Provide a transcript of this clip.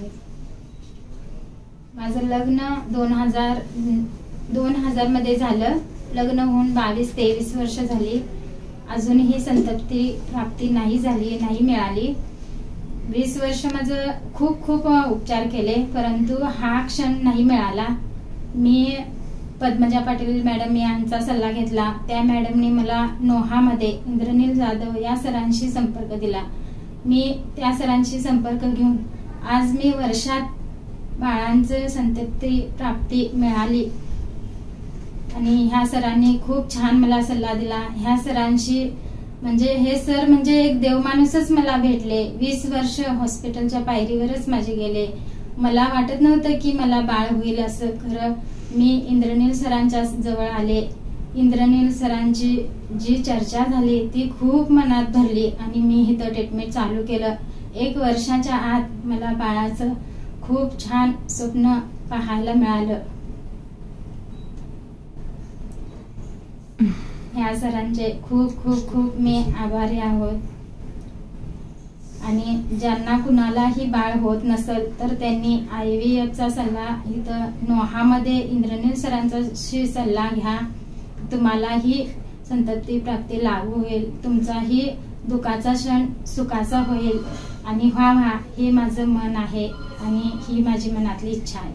आहे। माझं लग्न 2000 मध्ये झालं। लग्न होऊन 22-23 वर्ष झाली, अजूनही संतती प्राप्ती नाही झाली, नाही मिळाली। 20 वर्ष माझं खूप उपचार केले, परंतु हा क्षण नाही मिळाला। मी पद्मजा पाटील मॅडम यांचा सल्ला घेतला। त्या मॅडमनी मला नोहामध्ये इंद्रनील जाधव या सरांशी संपर्क दिला। मी त्या सरांशी संपर्क घेऊन आज मी वर्षात बाळांचं संतती प्राप्ती मिळाली आणि ह्या सरांनी खूप छान मला सल्ला दिला। ह्या सरांशी म्हणजे हे सर म्हणजे एक देवमाणूसच मला भेटले। 20 वर्ष हॉस्पिटलच्या पायरीवरच माझे गेले। मला वाटत नव्हतं की मला बाळ होईल असं। खरं मी इंद्रनील सरांच्या जवळ आले। इंद्रनील सरांची जी चर्चा झाली ती खूप मनात भरली आणि मी इथं ट्रीटमेंट चालू केलं। 1 वर्षाच्या आत मला बाळाचं खूप छान स्वप्न पाहायला मिळालं। ह्या सरांचे खूप मी आभारी आहोत। आणि ज्यांना कुणालाही बाळ होत नसेल तर त्यांनी IVF चा सल्ला इथं नोहामध्ये इंद्रनील सरांचा सल्ला घ्या। तुम्हालाही संतती प्राप्ती लागू होईल, तुमचाही दुःखाचा क्षण सुखाचा होईल आणि व्हावा हे माझं मन आहे आणि ही माझी मनातली इच्छा आहे।